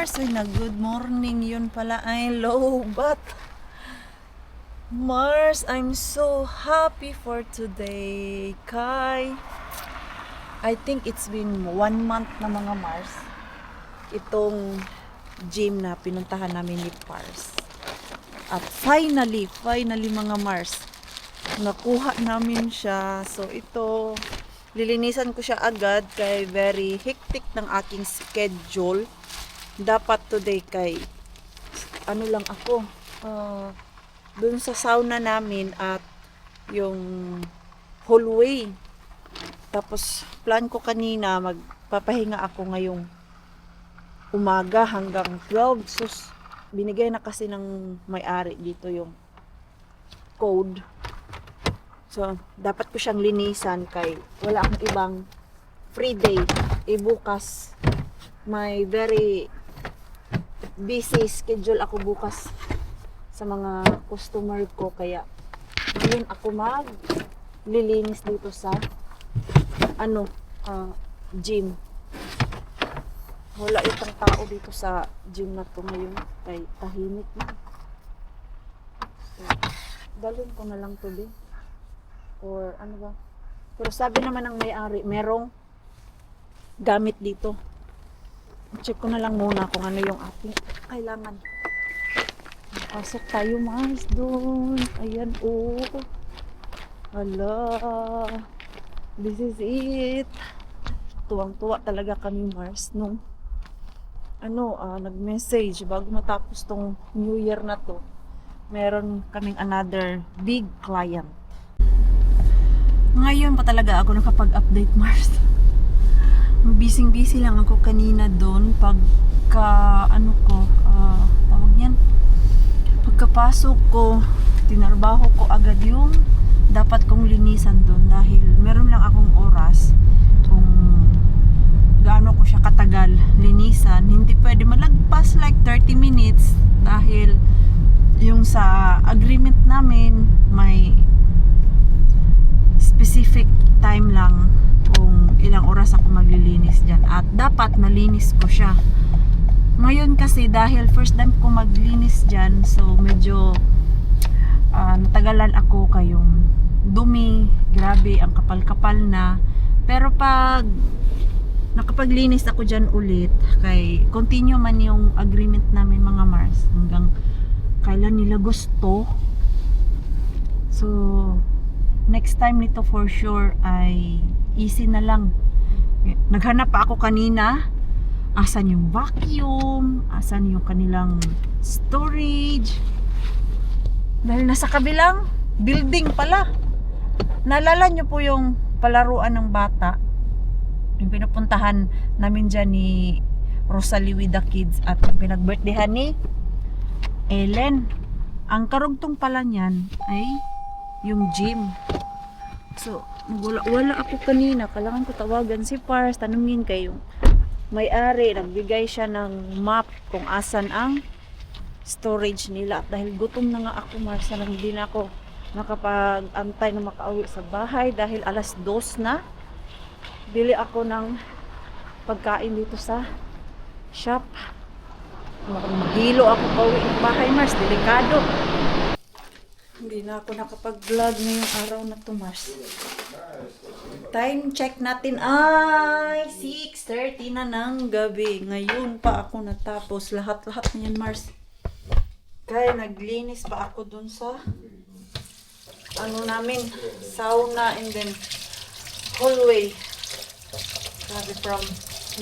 Mars. Uy, na good morning. Yun pala ay low. But, Mars, I'm so happy for today. I think it's been 1 month na mga Mars. Itong gym na pinuntahan namin ni Pars. At finally mga Mars, nakuha namin siya. So ito, lilinisan ko siya agad kay very hectic ng aking schedule. Dapat today kay ano lang ako, dun sa sauna namin at yung hallway. Tapos plan ko kanina magpapahinga ako ngayong umaga hanggang 12. So binigay na kasi ng may-ari dito yung code. So, dapat ko siyang linisan kay wala akong ibang free day. Bukas, may very busy schedule ako bukas sa mga customer ko. Kaya, ngayon ako maglilinis dito sa gym. Wala itong tao dito sa gym na to ngayon. Kay tahimik na. So, dalhin ko na lang to din. Or ano ba? Pero sabi naman ng may-ari, merong gamit dito. Check ko na lang muna kung ano yung ating kailangan. Pasok tayo Mars doon. Ayan Hala. This is it. Tuwang-tuwa talaga kami Mars nung nag-message bago matapos tong New Year na to. Meron kaming another big client. Ngayon pa talaga ako nakapag-update Mars. Busy lang ako kanina doon pagkapasok ko, tinarbaho ko agad yung dapat kong linisan doon dahil meron lang akong oras kung gaano ko siya katagal linisan. Hindi pwede malagpas like 30 minutes dahil yung sa agreement namin may specific time lang kung ilang oras ako maglilinis dyan at dapat malinis ko siya. Ngayon kasi dahil first time ko maglinis dyan, so medyo natagalan ako kayong dumi, grabe ang kapal-kapal na. Pero pag nakapaglinis ako dyan ulit, kay continue man yung agreement namin mga Mars hanggang kailan nila gusto. So next time nito for sure ay easy na lang. Naghanap pa ako kanina, asan yung vacuum, asan yung kanilang storage, dahil nasa kabilang building pala. Naalala nyo po yung palaruan ng bata, yung pinupuntahan namin dyan ni Rosalie with the kids at yung pinag-birthdayhan ni Ellen. Ang karugtong pala niyan ay yung gym. So, wala ako kanina. Kailangan ko tawagan si Pars, tanungin kayo. May-ari, nagbigay siya ng map kung asan ang storage nila. At dahil gutom na nga ako, Mars, na hindi na ako nakapag-antay na makauwi sa bahay dahil 2:00 na. Bili ako ng pagkain dito sa shop. Mahilo ako pauwi ng bahay, Mars. Delikado. Hindi na ako nakapag-vlog ngayong araw na to, Mars. Time check natin ay 6:30 na ng gabi. Ngayon pa ako natapos lahat-lahat na yan, Mars. Kaya naglinis pa ako dun sa namin, sauna and then hallway. Sabi from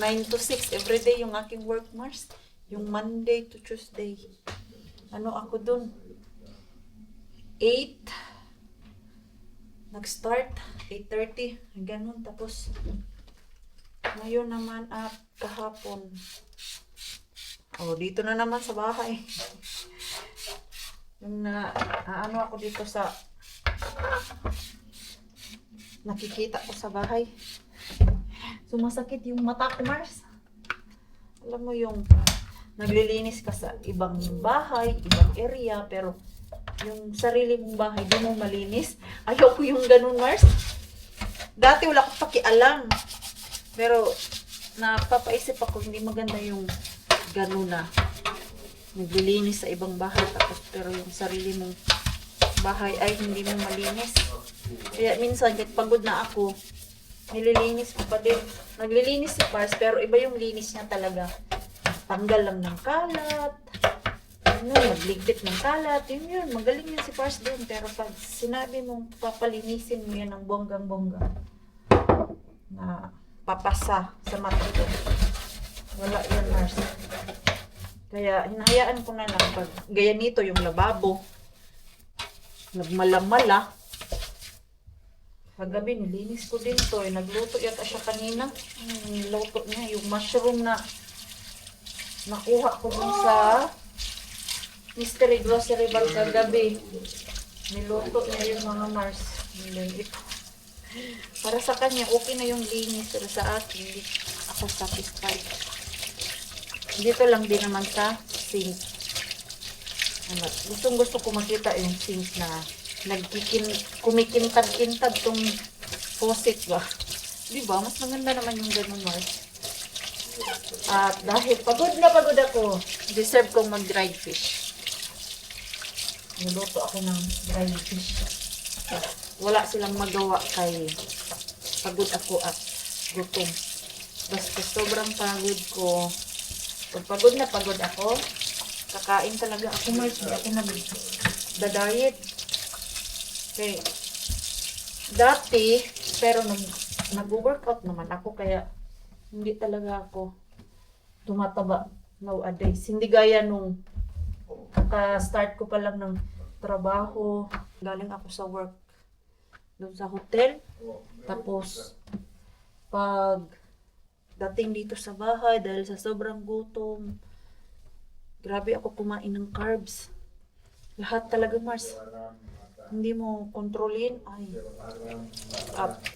9 to 6 everyday yung aking work, Mars. Yung Monday to Tuesday. Ako dun 8 nag-start 8:30 ganun. Tapos ngayon naman at kahapon dito na naman sa bahay. Yung ako dito sa nakikita ko sa bahay, sumasakit yung mata ko, Mars. Alam mo yung naglilinis ka sa ibang bahay, ibang area, pero yung sarili mong bahay, di mo malinis. Ayaw ko yung ganun, Mars. Dati wala akong pakialam. Pero napapaisip ako, hindi maganda yung gano'n na naglilinis sa ibang bahay tapos pero yung sarili mong bahay ay hindi mo malinis. Kaya minsan kahit pagod na ako, nililinis ko pa din. Naglilinis si Pars pero iba yung linis niya talaga. Tanggal lang ng kalat. Ano, magligpit ng kalat. Yun. Magaling yun si Pars din. Pero pag sinabi mong papalinisin mo yan ng bonggang-bongga na papasa sa mata ko, wala yan, Mars. Kaya hinahayaan ko na lang pag gaya nito yung lababo. Nagmalamala. Kagabi nilinis ko din to. Nagluto yata siya kanina. Niluto niya yung mushroom na nakuha ko dun sa Mystery Grocery Bag kagabi. Niluto niya yung mga Mars. Para sa kanya, okay na yung linis. Pero sa akin, hindi ako satisfied. Dito lang din naman sa sink. Gusto ko makita yung sink na kumikintab-kintab tong faucet ba. Diba? Mas maganda naman yung ganun, Mars. At dahil pagod na pagod ako, deserve kong mag-dried fish. Niluto ako ng dried fish. Wala silang magawa kay pagod ako at gutom. Basta sobrang pagod ko. Pag pagod na pagod ako, kakain talaga ako, Mars. Hindi ako nag-diet. Okay. Dati, pero nag-workout naman ako, kaya hindi talaga ako tumataba nowadays. Hindi gaya nung ka-start ko pa lang ng trabaho. Galing ako sa work doon sa hotel. Tapos, pag dating dito sa bahay, dahil sa sobrang gutom, grabe ako kumain ng carbs. Lahat talaga, Mars. Hindi mo kontrolin. Ay.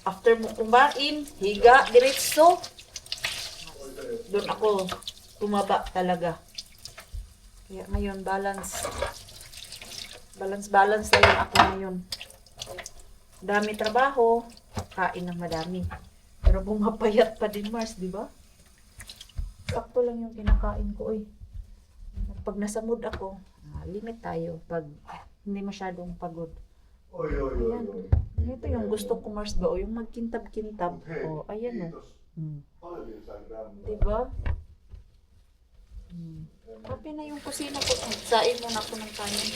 After mo kumain, higa, diretso. Doon ako tumaba talaga. Kaya ngayon, balance na lang ako ngayon. Dami trabaho, kain ng madami. Pero bumapayat pa din, Mars, di ba? Sakto lang yung kinakain ko, eh. Pag nasa mood ako, limit tayo pag hindi masyadong pagod. Ayan. Ito yung gusto ko, Mars, ba? O yung magkintab-kintab. O, ayan, o. Diba? Happy na yung kusina ko. Sain mo na ako ng kanin.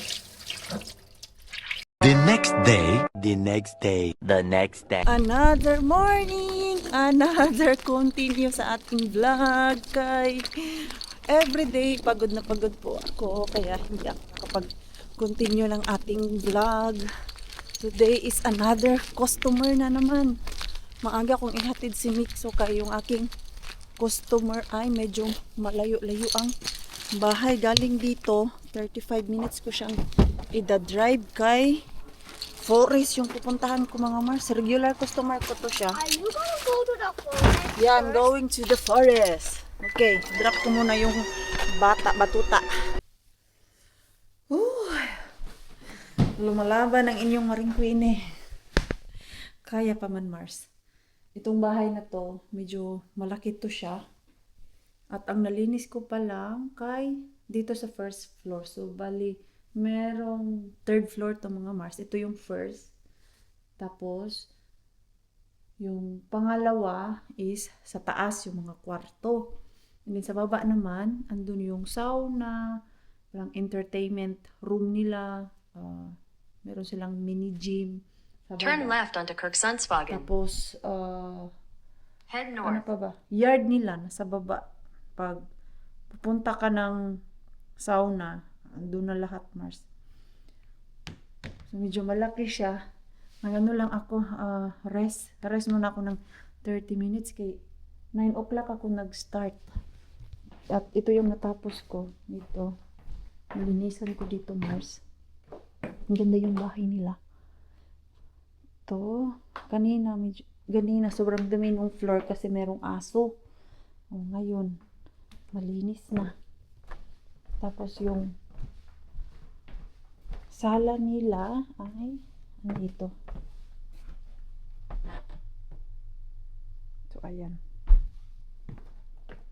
The next day. Another morning! Another continue sa ating vlog. Kay everyday, pagod na pagod po ako. Kaya hindi ako nakapag-continue ng ating vlog. Today is another customer na naman. Maaga kong ihatid si Mixo kay yung aking customer ay medyo malayo-layo ang bahay. Galing dito, 35 minutes ko siyang ida-drive kay Forest yung pupuntahan ko, mga Mars. Regular customer ko to siya. Are you gonna go to the forest? Yeah, I'm going to the forest. Okay, drop ko muna yung batuta. Lumalaban ang inyong Maring Queen, eh. Kaya pa man, Mars. Itong bahay na to, medyo malaki to siya. At ang nalinis ko pa lang kay dito sa first floor. So, bali, merong third floor to, mga Mars. Ito yung first. Tapos, yung pangalawa is sa taas, yung mga kwarto. And then sa baba naman, andun yung sauna, parang entertainment room nila. Meron silang mini gym. Sa baba. Turn left onto Kirksundsvagen. Tapos, Head ano north. pa ba? Yard nila, nasa baba. Pag pupunta ka ng sauna, andun na lahat, Mars. So, medyo malaki siya. Ano lang ako, rest muna ako ng 30 minutes kay 9 o'clock ako nag-start. At ito yung natapos ko dito. Nalinisan ko dito, Mars. Ang ganda yung bahay nila. Ito, ganina sobrang dumi ng floor kasi merong aso. Ngayon, malinis na. Tapos yung sala nila ay ano ito? So, ayan.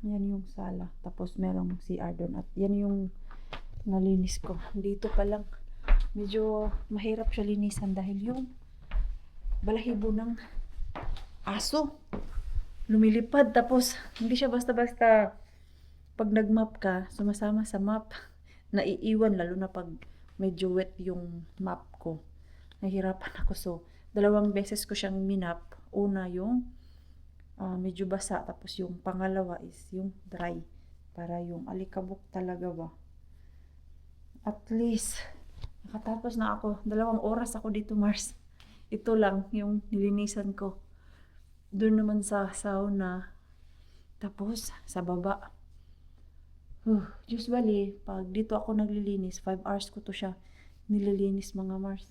Yan yung sala. Tapos merong CR doon. At yan yung nalinis ko. Dito pa lang. Medyo mahirap siya linisan dahil yung balahibo ng aso lumilipad. Tapos hindi siya basta-basta pag nag-map ka, sumasama sa map. Naiiwan lalo na pag medyo wet yung map ko. Nahirapan ako. So, 2 beses ko siyang minap. Una yung medyo basa, tapos yung pangalawa is yung dry. Para yung alikabok talaga ba. At least, nakatapos na ako. 2 oras ako dito, Mars. Ito lang yung nilinisan ko. Doon naman sa sauna. Tapos, sa baba. Usually, pag dito ako naglilinis, 5 hours ko to siya nililinis, mga Mars.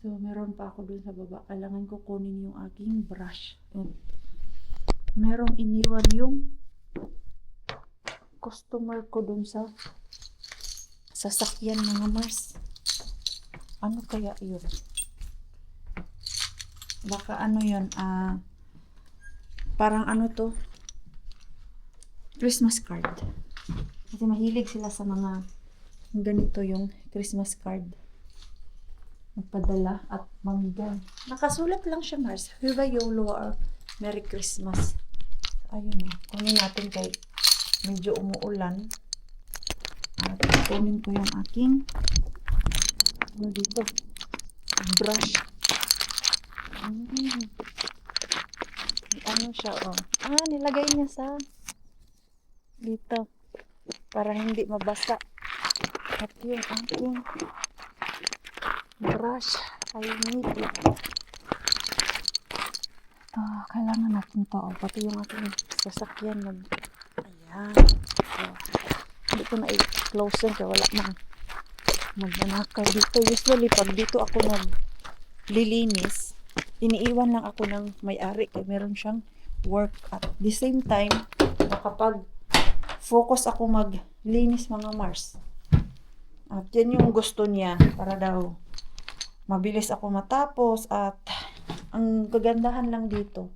So, meron pa ako dun sa baba. Kailangan ko kunin yung aking brush. Merong iniwan yung customer ko dun sa sasakyan, mga Mars. Ano kaya yun? Baka ano yun, parang ano to? Christmas card. Kasi mahilig sila sa mga ganito yung Christmas card. Magpadala at mamigay. Nakasulat lang siya, Mars. Viva YOLO or Merry Christmas. Ayun o. Kunin natin kay medyo umuulan. At kunin ko yung aking ano dito? Brush. Ano siya o? Nilagay niya sa dito. Para hindi mabasa. At yung aking brush ay nito. Kailangan natin to. Pati yung ating sasakyan ayan. Hindi ko na i-close yan kaya wala nang magnanakaw dito. Usually pag dito ako naglilinis, iniiwan lang ako ng may-ari kaya meron siyang work. At the same time, nakapag focus ako maglinis, mga Mars. At yan yung gusto niya para daw mabilis ako matapos. At ang kagandahan lang dito,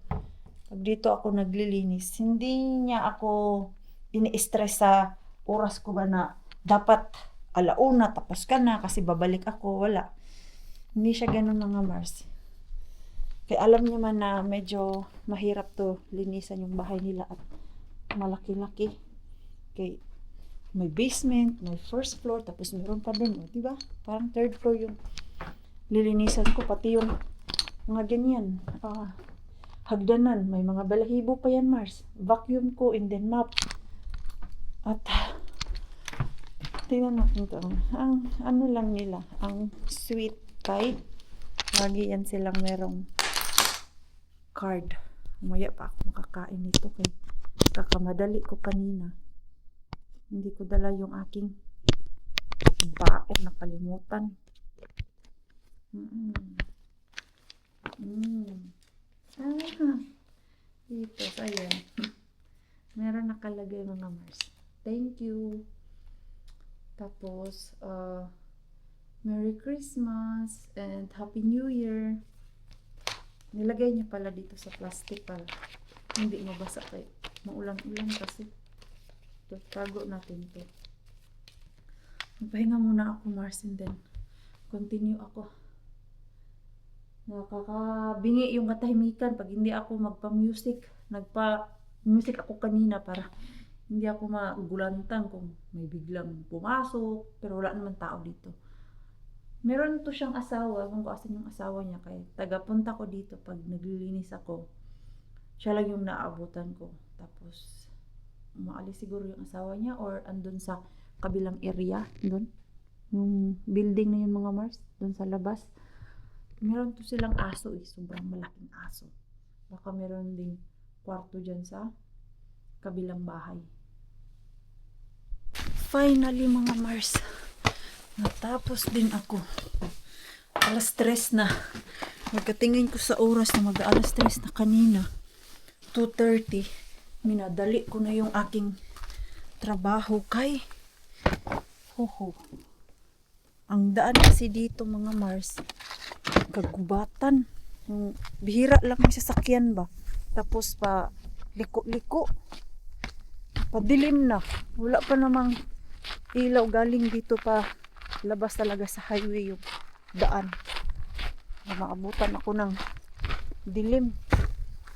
pag dito ako naglilinis, hindi niya ako ini-stress sa oras ko ba na dapat 1:00 tapos ka na kasi babalik ako. Wala. Hindi siya ganun, mga Mars. Kaya alam niya man na medyo mahirap to linisan yung bahay nila at malaki-laki. Okay. May basement, may first floor, tapos meron pa dun, diba? Parang 3rd floor yung lilinisan ko, pati yung mga ganyan, hagdanan, may mga balahibo pa yan, Mars. Vacuum ko and then mop. At tingnan natin to. Ang ano lang nila, ang sweet kay lagi yan silang merong card. Umaya pa ako makakain nito kay kakamadali ko kanina. Hindi ko dala yung aking baon, nakalimutan. Dito, ayan. Meron nakalagay, mga Mars. Thank you. Tapos, Merry Christmas and Happy New Year. Nilagay niya pala dito sa plastic para hindi mabasa kayo. Maulan-ulan kasi. So, tago natin ito. Magpahinga muna ako, Mars, and then continue ako. Nakakabingi yung katahimikan pag hindi ako magpa-music. Nagpa-music ako kanina para hindi ako magulantang kung may biglang pumasok. Pero wala naman tao dito. Meron to siyang asawa. Kung asan yung asawa niya. Kaya tagapunta ko dito pag naglilinis ako. Siya lang yung naabutan ko. Tapos umaalis siguro yung asawa niya or andun sa kabilang area. Doon. Yung building na yun, mga Mars. Doon sa labas. Meron to silang aso eh. Sobrang malaking aso. Baka meron ding kwarto dyan sa kabilang bahay. Finally, mga Mars. Natapos din ako. 3:00 na. Magkatingin ko sa oras na mag-3:00 na kanina. 2:30. Minadali ko na yung aking trabaho kay ang daan kasi dito, mga Mars, kagubatan. Yung bihira lang may sasakyan ba. Tapos pa liko-liko. Padilim na. Wala pa namang ilaw galing dito pa. Labas talaga sa highway yung daan. Maabutan ako ng dilim.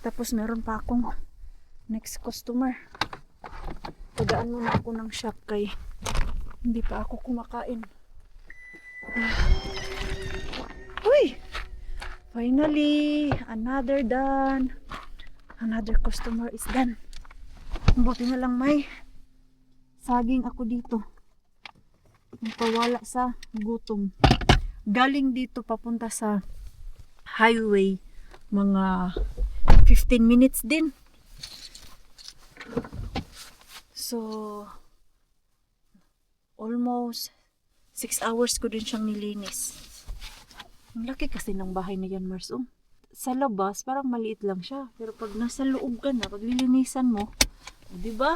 Tapos meron pa akong next customer. Padaan muna ako ng shop kay hindi pa ako kumakain. Uy! Finally! Another done. Another customer is done. Buti na lang may saging ako dito. Pawala sa gutom. Galing dito papunta sa highway mga 15 minutes din. So almost 6 hours ko din siyang nilinis. Ang laki kasi ng bahay na yan, Mars. Oh, sa labas parang maliit lang siya, pero pag nasa loob ka na, pag lilinisan mo, di ba?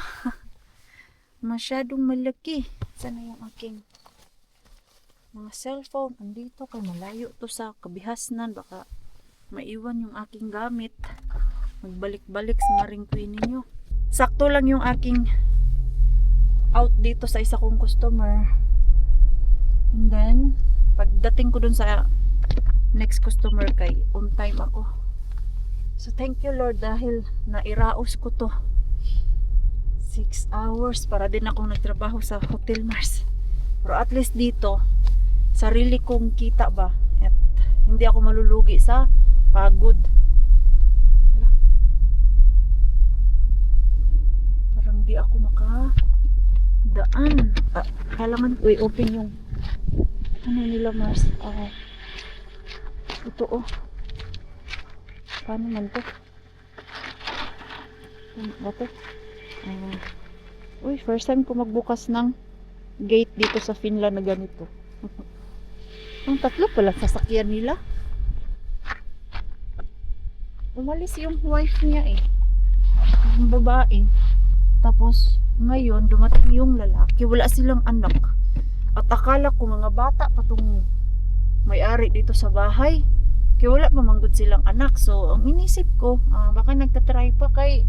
Masyadong malaki. Sana yung aking mga cellphone andito kay malayo to sa kabihasnan, baka maiwan yung aking gamit. Magbalik-balik sa Maring Queen ninyo. Sakto lang yung aking out dito sa isa kong customer. And then pagdating ko dun sa next customer kay on time ako. So thank you Lord dahil nairaos ko to. 6 hours para din akong nagtrabaho sa Hotel Mars. Pero at least dito sarili kong kita ba at hindi ako malulugi sa pagod. Parang di ako makadaan. Kailangan ko i-open yung ano nila Mars. Ito oh. Paano man to? Ano to? Uy, first time ko magbukas ng gate dito sa Finland na ganito. Ang tatlo pala sasakyan nila. Umalis yung wife niya eh. Yung babae. Tapos ngayon dumating yung lalaki. Wala silang anak. At akala ko mga bata pa tong may-ari dito sa bahay. Kaya wala pa manggod silang anak. So ang inisip ko, baka nagtatry pa kay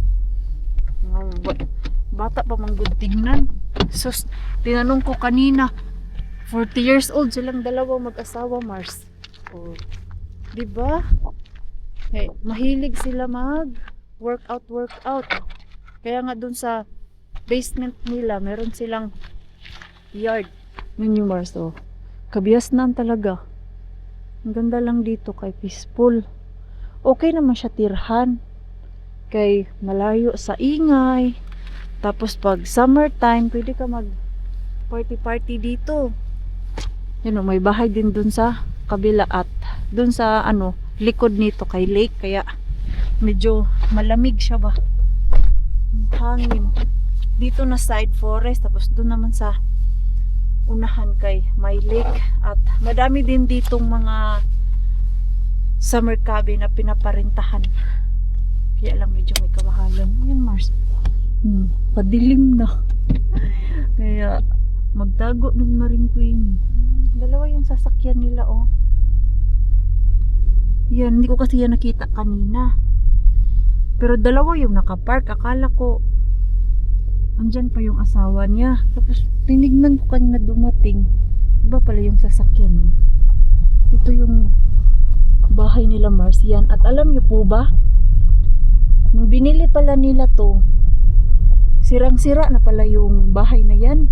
bata pa manggod tignan. So tinanong ko kanina, 40 years old silang dalawa mag-asawa Mars. Oh, di ba? Okay, mahilig sila mag workout. Kaya nga dun sa basement nila, meron silang yard. Yun yung Mars, oh. Kabihasnan talaga. Ang ganda lang dito kay peaceful. Okay naman siya tirhan. Kay malayo sa ingay. Tapos pag summertime, pwede ka mag party dito. Yun o, may bahay din dun sa kabila at dun sa ano, likod nito kay lake. Kaya medyo malamig siya ba. Hangin. Dito na side forest. Tapos dun naman sa unahan kay may lake. At madami din ditong mga summer cabin na pinaparintahan. Kaya lang medyo may kamahalan. Ayan Mars. Padilim na. Kaya magtago ng Maring Queen. Dalawa yung sasakyan nila oh. Yan, hindi ko kasi yan nakita kanina. Pero dalawa yung nakapark. Akala ko andyan pa yung asawa niya. Tapos tinignan ko kanina dumating. Iba pala yung sasakyan oh. Ito yung bahay nila Mars. Yan. At alam niyo po ba, nung binili pala nila to, sirang-sira na pala yung bahay na yan.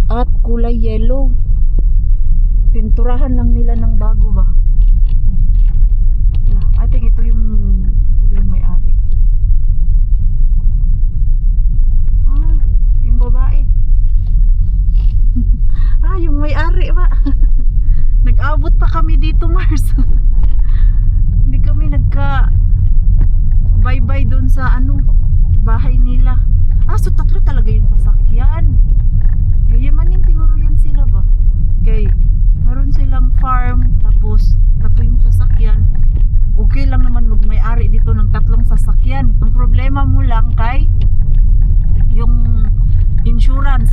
At kulay yellow. Pinturahan lang nila ng bago ba. I think ito yung may-ari. Yung babae. Yung may-ari ba. Nag-abot pa kami dito Mars. Hindi kami bye-bye doon sa bahay nila. So tatlo talaga yung sasakyan. Yayamanin siguro yan sila ba? Okay, meron silang farm, tapos tatlo yung sasakyan. Okay lang naman magmay-ari dito ng tatlong sasakyan. Ang problema mo lang kay yung insurance.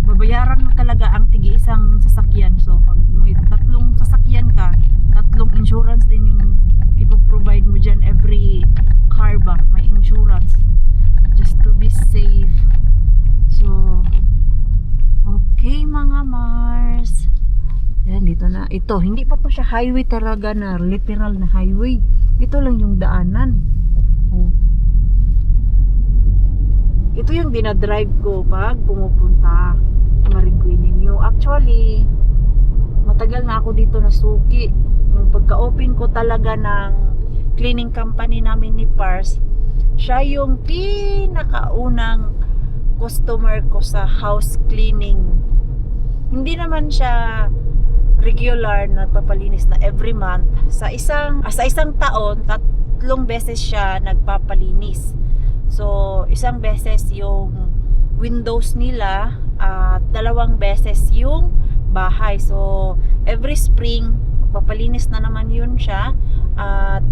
Babayaran mo talaga ang tig-isang sasakyan. So pag may tatlong sasakyan ka, tatlong insurance din yung ipoprovide mo dyan every car ba, may insurance just to Ito, hindi pa to siya highway talaga na literal na highway. Ito lang yung daanan. Oh. Ito yung dinadrive ko pag pumupunta sa Mariguinio. Actually, matagal na ako dito nasuki. Yung pagka-open ko talaga ng cleaning company namin ni Pars, siya yung pinakaunang customer ko sa house cleaning. Hindi naman siya regular na nagpapalinis na every month. Sa isang taon, 3 beses siya nagpapalinis. So, isang beses yung windows nila at 2 beses yung bahay. So, every spring, magpapalinis na naman yun siya at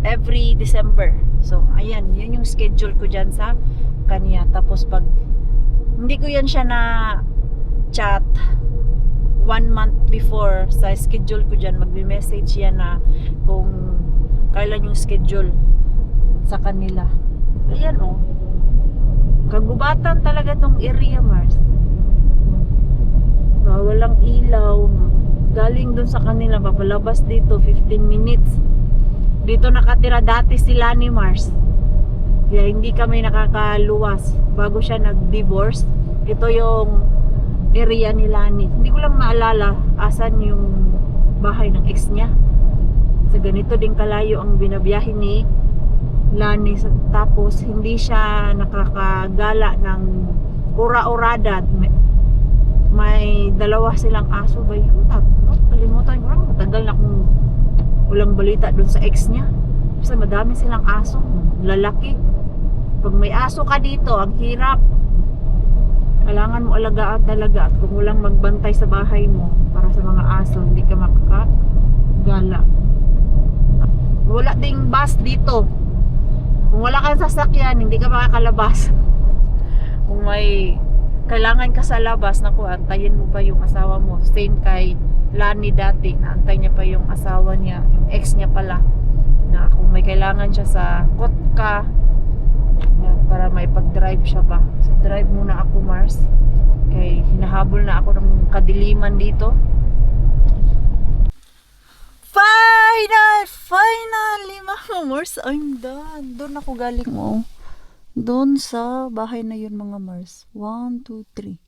every December. So, ayan, yun yung schedule ko dyan sa kanya. Tapos, pag hindi ko yan siya na chat 1 month before sa schedule ko dyan, magbe-message yan na kung kailan yung schedule sa kanila. Ayan, oh. Kagubatan talaga tong area, Mars. Walang ilaw. Galing dun sa kanila, papalabas dito 15 minutes. Dito nakatira dati sila ni Mars. Kaya hindi kami nakakaluwas bago siya nag-divorce. Ito yung area ni Lani. Hindi ko lang maalala asan yung bahay ng ex niya. So ganito din kalayo ang binabiyahe ni Lani. Tapos hindi siya nakakagala ng ura-urada. May 2 silang aso ba yun? Kalimutan ko lang. Matagal na akong walang balita dun sa ex niya. Kasi madami silang aso, lalaki. Pag may aso ka dito, ang hirap. Kailangan mo alagaan talaga. At kung walang magbantay sa bahay mo para sa mga aso, hindi ka makakagala. Wala ding bus dito. Kung wala kang sasakyan, hindi ka makakalabas. Kung may kailangan ka sa labas, naku, antayin mo pa yung asawa mo. Same kay Lani dati, naantay niya pa yung asawa niya, yung ex niya pala, na kung may kailangan siya sa kotka, yan, para may pag-drive siya ba. So drive muna ako, Mars, kay hinahabol na ako ng kadiliman dito. Finally mga Mars, I'm done. Doon ako galing mo. Doon sa bahay na yun mga Mars. 1, 2, 3.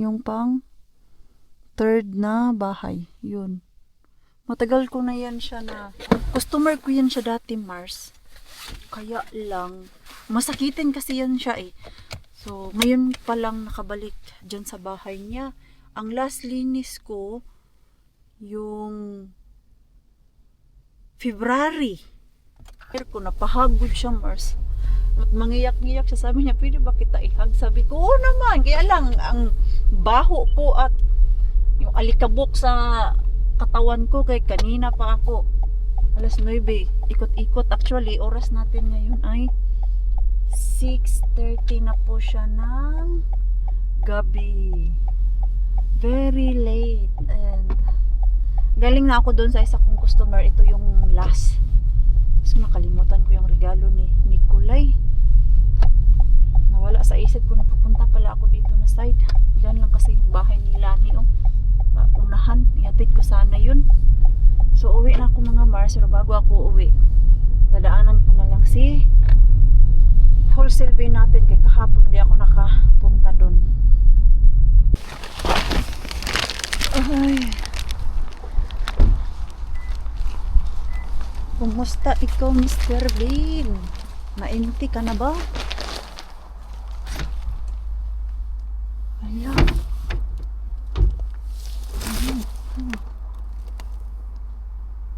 Yung pang 3rd na bahay. Yun. Matagal ko na yan siya na. Customer ko yan siya dati, Mars. Kaya lang. Masakitin kasi yan siya eh. So, ngayon pa lang nakabalik dyan sa bahay niya. Ang last linis ko, yung February. Pero ko napahagod siya, Mars. At mangiyak-ngiyak siya, sabi niya, pwede ba kita ihag? Sabi ko, oo naman, kaya lang ang baho ko at yung alikabok sa katawan ko, kay kanina pa ako 9:00, ikot-ikot. Actually, oras natin ngayon ay 6:30 na po siya ng gabi. Very late. And galing na ako doon sa isa kong customer. Ito yung last. Tapos nakalimutan ko yung regalo ni Nikolay. Nawala sa isip ko na pupunta pala ako dito na side. Diyan lang kasi yung bahay ni Lani, oh. Unahan, ihatid ko sana yun. So uwi na ako mga Mars. Pero bago ako uwi, dadaanan ko na lang si wholesale bin natin. Kay kahapon di ako nakapunta doon. Ay, kumusta ikaw, Mr. Bean? Nainti ka na ba? Ayan.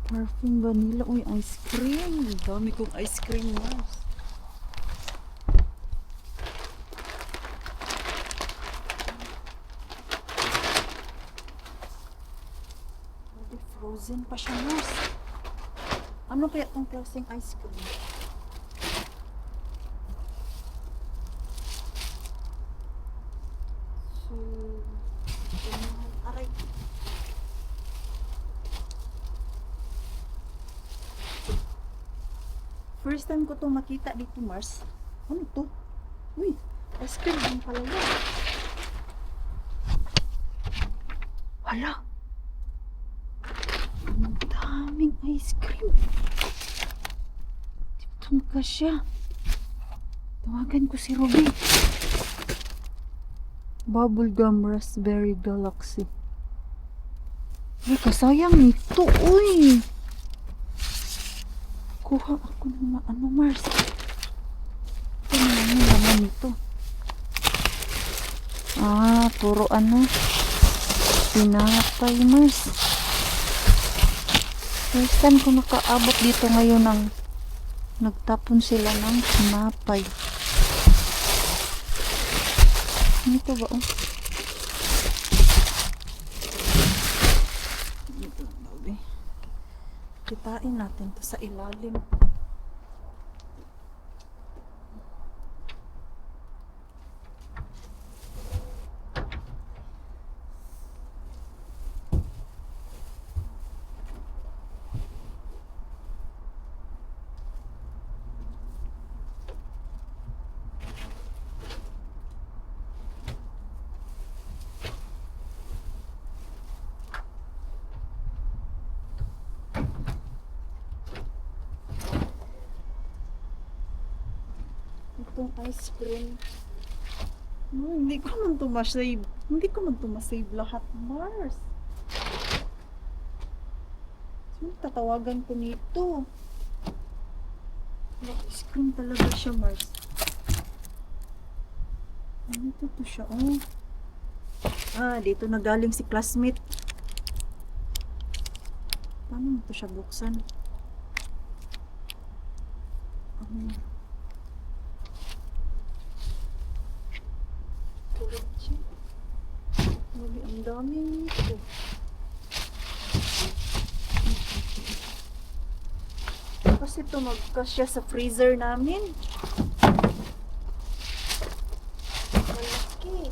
Parfum vanilla. Uy, ice cream. Dami kong ice cream, Mars. Frozen pa siya, Mars. Ano kaya itong klaseng ice cream? So, aray. First time ko to makita dito, Mars. Ano to? Uy, ice cream din pala yan. Hala, ice cream. Dito ka siya. Tawagan ko si Ruby. Bubblegum Raspberry Galaxy. Ay, kasayang nito, uy. Kuha ako ng ano, Mars. Ito naman yung laman nito. Ah, puro ano. Tinapay, Mars. First time ko nakaabot dito ngayon ng nagtapon sila ng tinapay. Ano to ba, oh? Kitain natin to sa ilalim. Itong ice cream. Hindi ko man to masave. Hindi ko man to masave lahat, Mars. Sino tatawagan ko nito? Ice cream talaga siya, Mars. Ano to siya, oh? Ah, dito na galing si classmate. Paano mo to siya buksan? Ang dami nito. Kasi ito magkasya sa freezer namin. Malaki.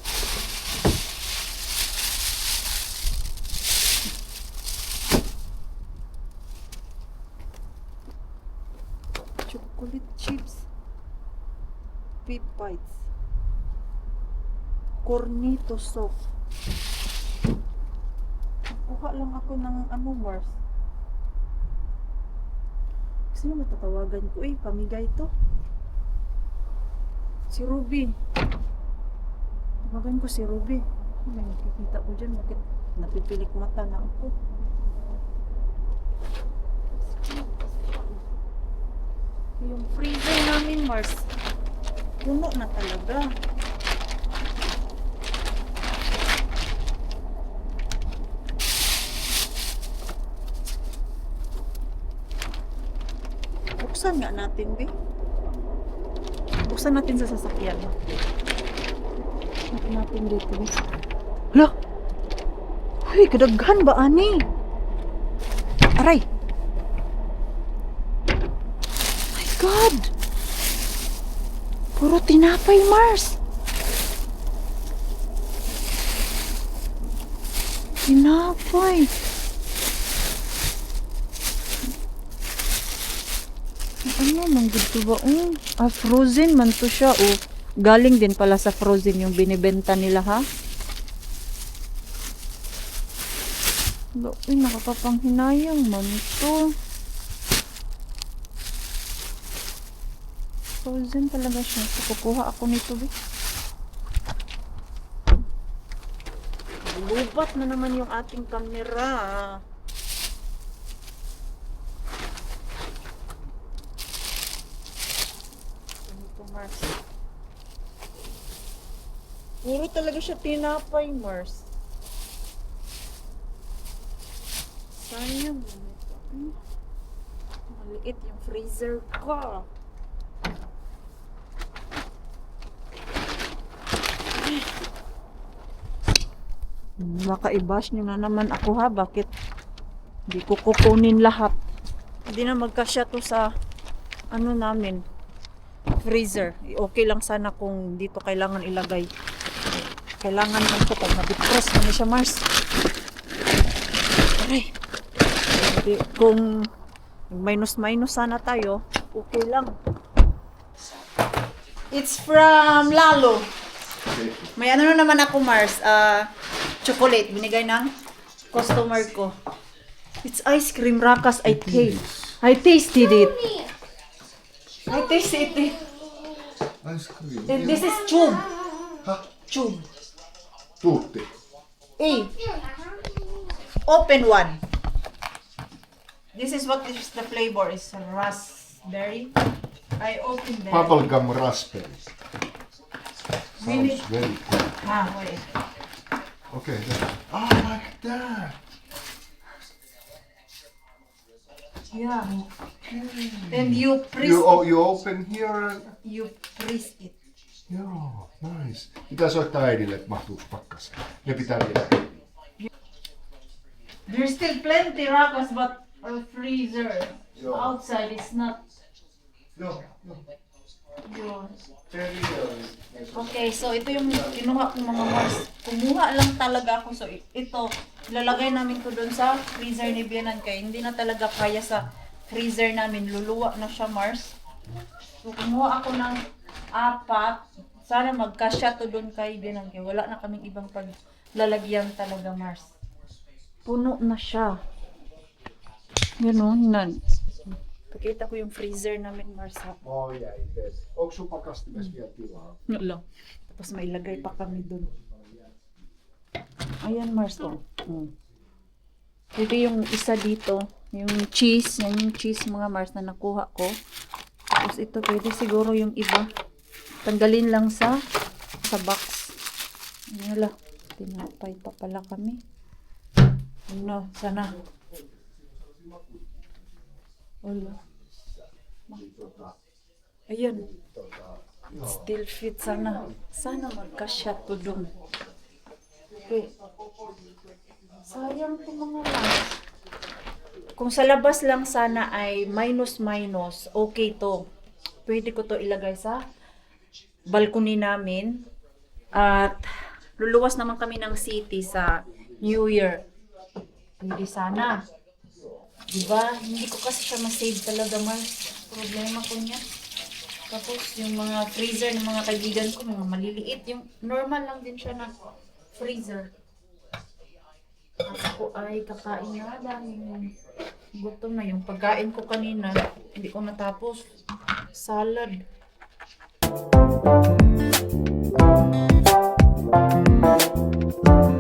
Chocolate chips. Pit bites. Cornito soft. Kuha lang ako ng ano, Mars. Sino matatawagan ko? Pamigay to. Si Ruby. Tawagan ko si Ruby. May nakikita ko dyan. Bakit napipilik mata na ako? Yung freezer namin, Mars, puno na talaga. Buksan nga natin, be. Buksan natin sa sasakyan. Buksan natin dito, be. Hala! Uy, kadaghan ba, ani? Aray! My God! Puro tinapay, Mars! Tinapay! Ano man dito ba? Frozen man to siya. Galing din pala sa frozen yung binibenta nila, ha? Nakakapanghinayang man to. Frozen talaga siya. So, kukuha ako nito, be. Lubat na naman yung ating kamera. Mars. Puro talaga siya tinapay, Mars. Sayang. Maliit yung freezer ko. Baka i-bash nyo na naman ako, ha? Bakit hindi ko kukunin lahat? Hindi na magkasya to sa ano namin, freezer. Okay lang sana kung dito kailangan ilagay. Kailangan man ito pag nabitros ano siya, Mars. Aray. Kung minus sana tayo, okay lang. It's from Lalo. May ano na naman ako, Mars. Chocolate. Binigay ng customer ko. It's ice cream, Rakas. I tasted it. I tasted it. Ice cream. And this is tube. Huh? Tube. Tuutti. Hey, open one. This is what is the flavor is raspberry. I opened that. Bubblegum raspberry. Really? Sounds very good. Wait. Okay. Like that. Yeah. And you press You open here and... you press it. Joo, nice. Pitää soittaa äidille, että mahtuuko pakkaseen. Ne pitää vielä. There's still plenty Rakas, but a freezer Yeah. outside is not Joo. yours. Okay, so ito yung kinuha kong mga Mars. Kumuha lang talaga ako. So ito, ilalagay namin to doon sa freezer ni Bianan kaya hindi na talaga kaya sa freezer namin. Luluwa na siya, Mars. So kumuha ako ng 4. Sana magkasya to doon kay Bianan kaya wala na kaming ibang paglalagyan talaga, Mars. Puno na siya. Yan o, nan. Pakita ko yung freezer namin, Mars. Ha? Oh, jäi. Onko sun pakastimessa vielä tilaa? Wala. Tapos may ilagay pa kami dun. Ayan, Mars. Oh. Pwede yung isa dito. Yung cheese. Yan yung cheese mga Mars na nakuha ko. Tapos ito pwede siguro yung iba. Tanggalin lang sa box. Wala. Tinapay pa pala kami. Ano, sana. Wala. Ayan. Still fit sana. Sana magkasya to dun. Okay. Sayang to mga Mars. Kung sa labas lang sana ay minus, okay to. Pwede ko to ilagay sa balcony namin. At luluwas naman kami ng city sa New Year. Pwede sana. Diba? Hindi ko kasi siya ma-save talaga, Mars. Problema ko niya. Tapos yung mga freezer ng mga kaibigan ko, mga maliliit. Yung normal lang din siya na freezer. At ako ay kakain na. Daming gutom na. Yung pagkain ko kanina, hindi ko natapos. Salad.